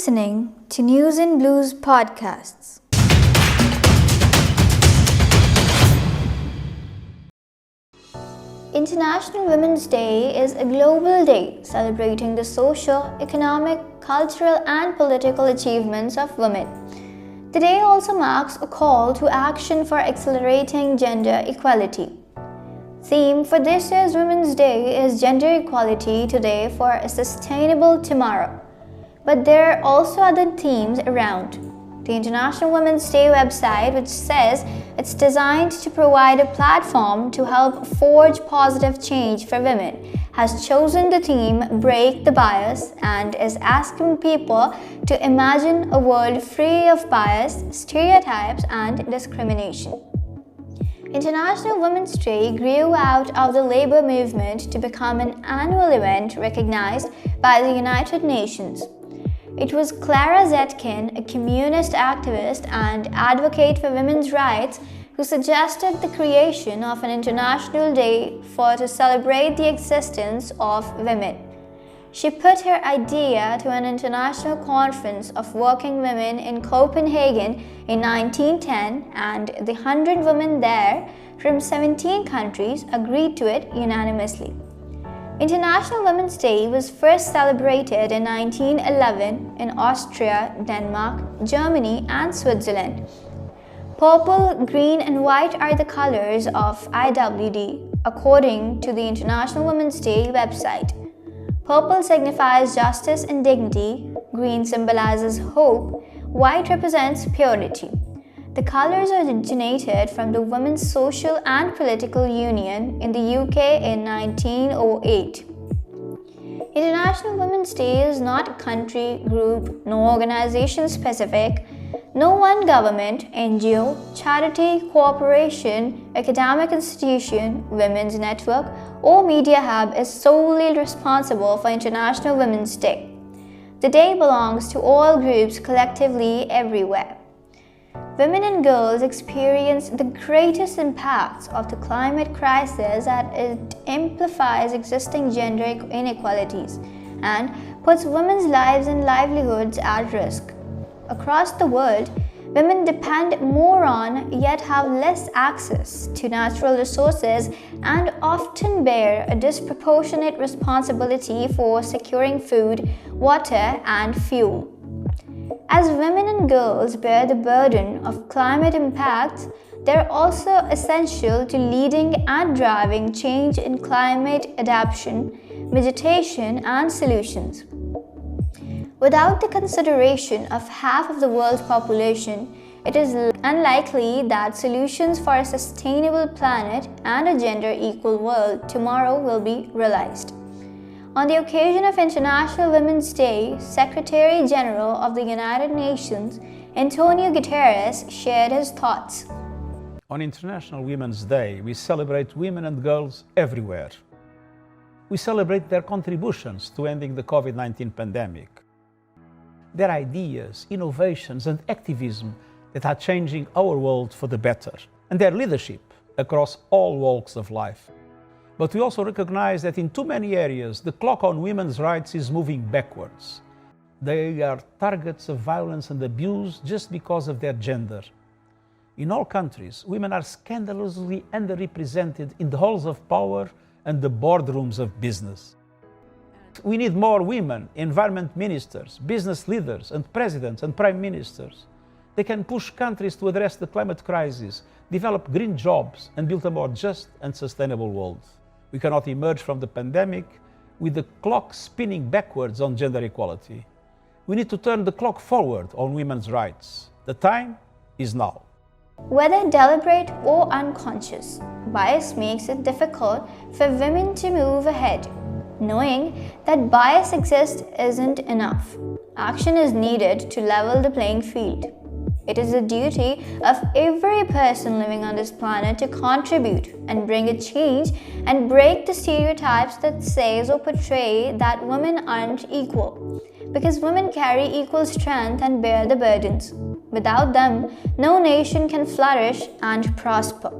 listening to News and Blues podcasts. International Women's Day is a global day celebrating the social, economic, cultural and political achievements of women. The day also marks a call to action for accelerating gender equality. Theme for this year's Women's Day is Gender Equality Today for a Sustainable Tomorrow. But there are also other themes around. The International Women's Day website, which says it's designed to provide a platform to help forge positive change for women, has chosen the theme Break the Bias and is asking people to imagine a world free of bias, stereotypes and discrimination. International Women's Day grew out of the labor movement to become an annual event recognized by the United Nations. It was Clara Zetkin, a communist activist and advocate for women's rights, who suggested the creation of an international day to celebrate the existence of women. She put her idea to an international conference of working women in Copenhagen in 1910, and the 100 women there from 17 countries agreed to it unanimously. International Women's Day was first celebrated in 1911 in Austria, Denmark, Germany and Switzerland. Purple, green and white are the colors of IWD, according to the International Women's Day website. Purple signifies justice and dignity, green symbolizes hope, white represents purity. The colors originated from the Women's Social and Political Union in the UK in 1908. International Women's Day is not country, group, nor organization specific. No one government, NGO, charity, corporation, academic institution, women's network, or media hub is solely responsible for International Women's Day. The day belongs to all groups collectively everywhere. Women and girls experience the greatest impacts of the climate crisis as it amplifies existing gender inequalities and puts women's lives and livelihoods at risk. Across the world, women depend more on yet have less access to natural resources and often bear a disproportionate responsibility for securing food, water, and fuel. As women and girls bear the burden of climate impacts, they're also essential to leading and driving change in climate adaptation, vegetation, and solutions. Without the consideration of half of the world's population, it is unlikely that solutions for a sustainable planet and a gender-equal world tomorrow will be realized. On the occasion of International Women's Day, Secretary General of the United Nations, Antonio Guterres, shared his thoughts. On International Women's Day, we celebrate women and girls everywhere. We celebrate their contributions to ending the COVID-19 pandemic, their ideas, innovations and activism that are changing our world for the better, and their leadership across all walks of life. But we also recognize that in too many areas, the clock on women's rights is moving backwards. They are targets of violence and abuse just because of their gender. In all countries, women are scandalously underrepresented in the halls of power and the boardrooms of business. We need more women, environment ministers, business leaders, and presidents and prime ministers. They can push countries to address the climate crisis, develop green jobs, and build a more just and sustainable world. We cannot emerge from the pandemic with the clock spinning backwards on gender equality. We need to turn the clock forward on women's rights. The time is now. Whether deliberate or unconscious, bias makes it difficult for women to move ahead. Knowing that bias exists isn't enough. Action is needed to level the playing field. It is the duty of every person living on this planet to contribute and bring a change and break the stereotypes that says or portray that women aren't equal. Because women carry equal strength and bear the burdens. Without them, no nation can flourish and prosper.